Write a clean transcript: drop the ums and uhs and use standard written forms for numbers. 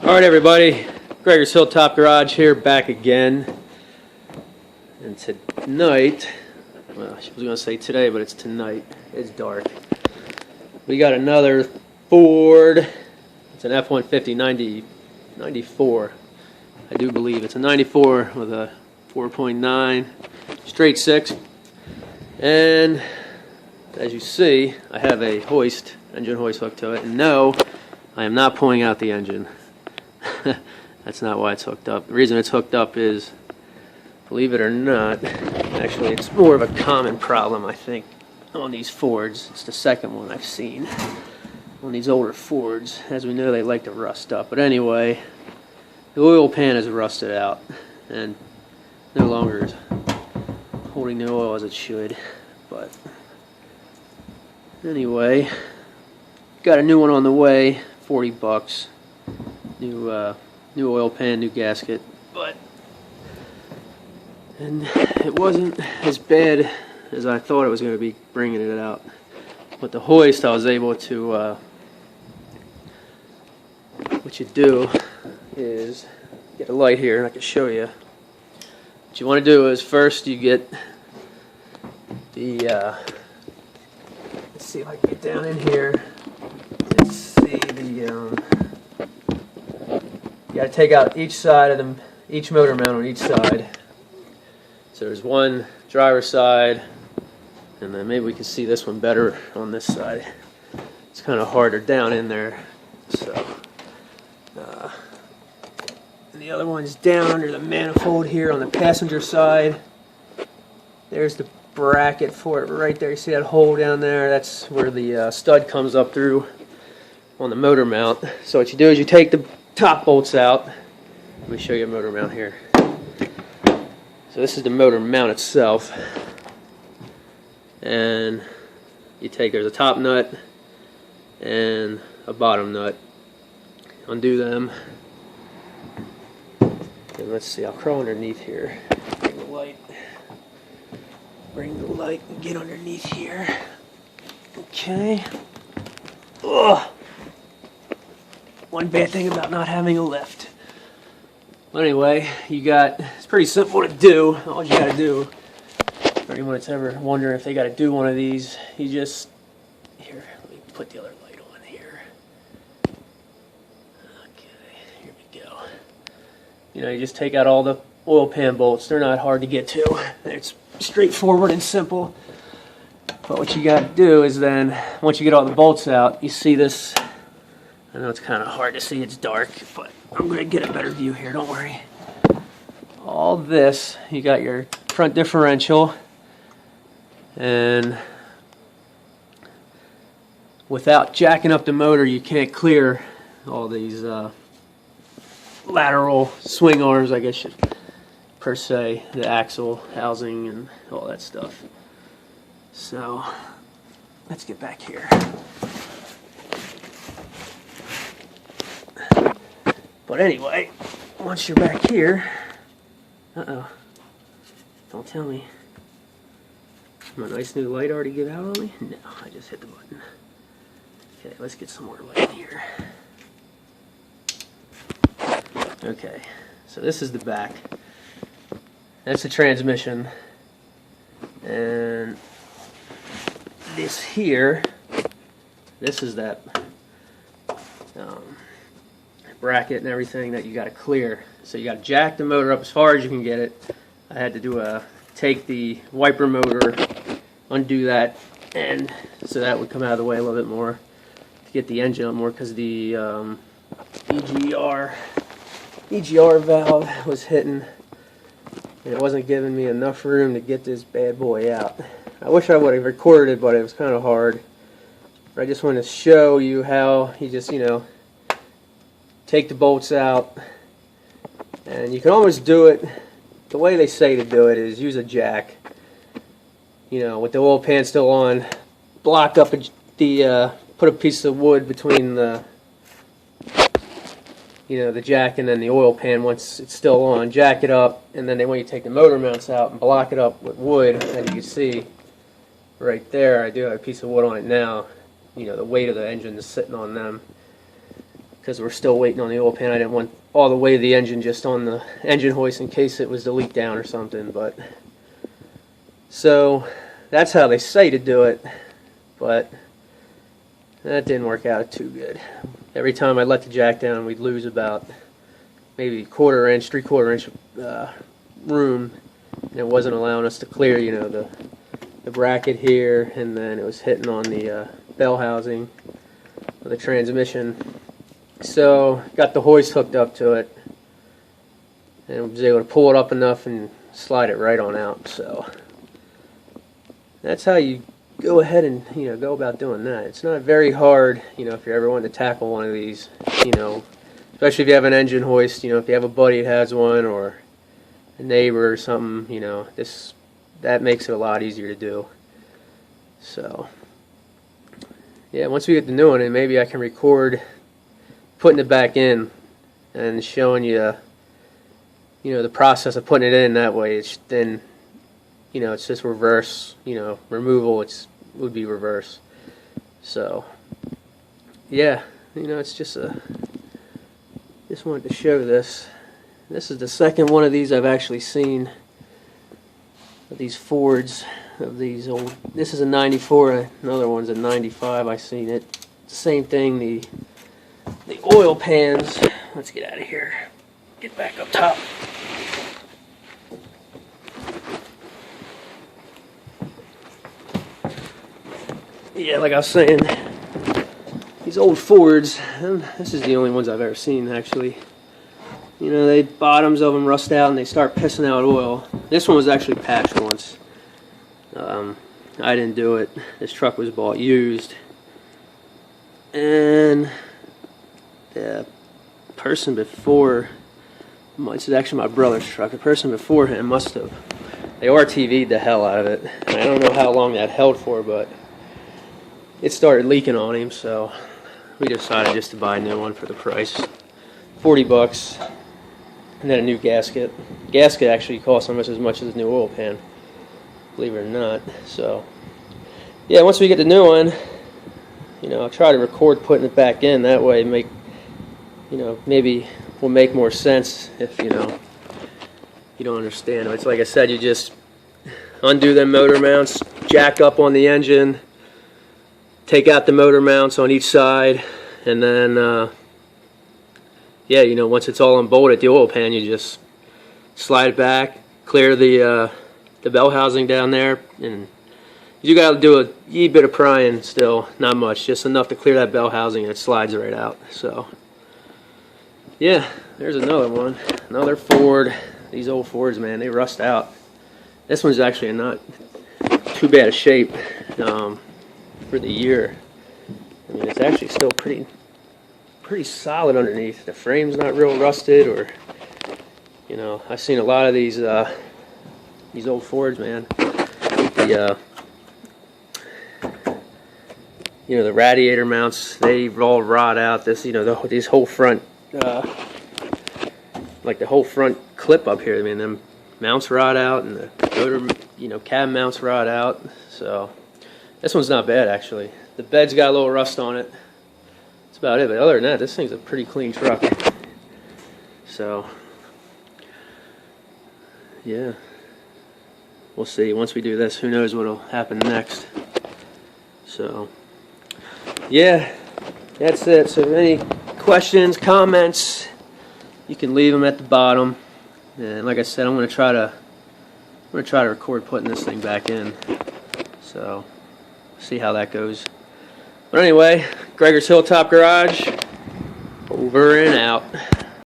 Alright everybody, Gregor's Hilltop Garage here, back again. And tonight, well I was going to say today, but it's tonight, it's dark. We got another Ford, it's an f-150 94, I do believe. It's a 94 with a 4.9 straight 6. And as you see, I have a engine hoist hooked to it. And no, I am not pulling out the engine. That's not why it's hooked up. The reason it's hooked up is, believe it or not, actually it's more of a common problem I think on these Fords. It's the second one I've seen on these older Fords. As we know, they like to rust up. But anyway, the oil pan is rusted out and no longer is holding the oil as it should. But anyway, got a new one on the way, 40 bucks. New oil pan, new gasket, and it wasn't as bad as I thought it was going to be bringing it out. But the hoist, I was able to, what you do is get a light here and I can show you. What you want to do is first you get the, let's see if I can get down in here. Let's see the, you got to take out each side of them, each motor mount on each side. So there's one driver's side, and then maybe we can see this one better on this side. It's kind of harder down in there. So, and the other one's down under the manifold here on the passenger side. There's the bracket for it right there. You see that hole down there? That's where the stud comes up through on the motor mount. So what you do is you take the top bolts out. Let me show you a motor mount here. So this is the motor mount itself, and you take, there's a top nut and a bottom nut. Undo them, and let's see, I'll crawl underneath here. Bring the light and get underneath here. Okay. Ugh. One bad thing about not having a lift. But anyway, it's pretty simple to do. All you gotta do, for anyone that's ever wondering if they gotta do one of these, you just, here, let me put the other light on here. Okay, here we go. You know, you just take out all the oil pan bolts. They're not hard to get to. It's straightforward and simple. But what you gotta do is then, once you get all the bolts out, you see this. I know it's kind of hard to see, it's dark, but I'm going to get a better view here, don't worry. All this, you got your front differential, and without jacking up the motor, you can't clear all these lateral swing arms, I guess, per se, the axle housing and all that stuff. So, let's get back here. But anyway, once you're back here, don't tell me. My nice new light already give out on me? No, I just hit the button. Okay, let's get some more light in here. Okay, so this is the back. That's the transmission. And this here, this is that bracket and everything that you got to clear. So you got to jack the motor up as far as you can get it. I had to do take the wiper motor, undo that, and so that would come out of the way a little bit more to get the engine up more, because the EGR valve was hitting and it wasn't giving me enough room to get this bad boy out. I wish I would have recorded it, but it was kind of hard. But I just wanted to show you how you just, you know, take the bolts out, and you can almost do it the way they say to do it is use a jack, you know, with the oil pan still on, block up put a piece of wood between the, you know, the jack and then the oil pan. Once it's still on, jack it up, and then when you take the motor mounts out and block it up with wood, as you can see right there, I do have a piece of wood on it now. You know, the weight of the engine is sitting on them, because we're still waiting on the oil pan. I didn't want all the way of the engine just on the engine hoist in case it was to leak down or something. But so that's how they say to do it, but that didn't work out too good. Every time I let the jack down, we'd lose about maybe quarter inch, 3/4 inch room, and it wasn't allowing us to clear, you know, the bracket here, and then it was hitting on the bell housing of the transmission. So got the hoist hooked up to it, and was able to pull it up enough and slide it right on out. So that's how you go ahead and, you know, go about doing that. It's not very hard, you know, if you're ever wanting to tackle one of these, you know, especially if you have an engine hoist. You know, if you have a buddy that has one, or a neighbor or something, you know, that makes it a lot easier to do. So yeah, once we get the new one, and maybe I can record putting it back in and showing you, you know, the process of putting it in. That way it's then, you know, it's just reverse, you know, removal, would be reverse. So yeah, you know, it's just wanted to show this. This is the second one of these I've actually seen, of these Fords, of these old. This is a 94, another one's a 95. I seen it. Same thing, the oil pans. Let's get out of here. Get back up top. Yeah, like I was saying, these old Fords, and this is the only ones I've ever seen actually. You know, the bottoms of them rust out and they start pissing out oil. This one was actually patched once. I didn't do it. This truck was bought used. And the person before, this is actually my brother's truck, the person before him must have, they RTV'd the hell out of it. And I don't know how long that held for, but it started leaking on him, so we decided just to buy a new one for the price. $40. And then a new gasket. Gasket actually costs almost as much as the new oil pan, believe it or not. So yeah, once we get the new one, you know, I'll try to record putting it back in. That way, you know, maybe will make more sense if, you know, you don't understand. It's like I said, you just undo them motor mounts, jack up on the engine, take out the motor mounts on each side, and then yeah, you know, once it's all unbolted, the oil pan, you just slide it back, clear the bell housing down there, and you got to do a wee bit of prying still, not much, just enough to clear that bell housing, and it slides right out. So yeah, there's another one, another Ford. These old Fords, man, they rust out. This one's actually in not too bad a shape for the year. I mean, it's actually still pretty solid underneath. The frame's not real rusted, or, you know, I've seen a lot of these old Fords, man. You know, the radiator mounts, they all rot out. This, you know, these whole front, like the whole front clip up here, I mean, them mounts rot out, and the motor, you know, cab mounts rot out. So this one's not bad actually. The bed's got a little rust on it. That's about it, but other than that, this thing's a pretty clean truck. So yeah, we'll see. Once we do this, who knows what'll happen next. So yeah, that's it. So any questions, comments, you can leave them at the bottom. And like I said, I'm gonna try to record putting this thing back in. So see how that goes. But anyway, Gregor's Hilltop Garage, over and out.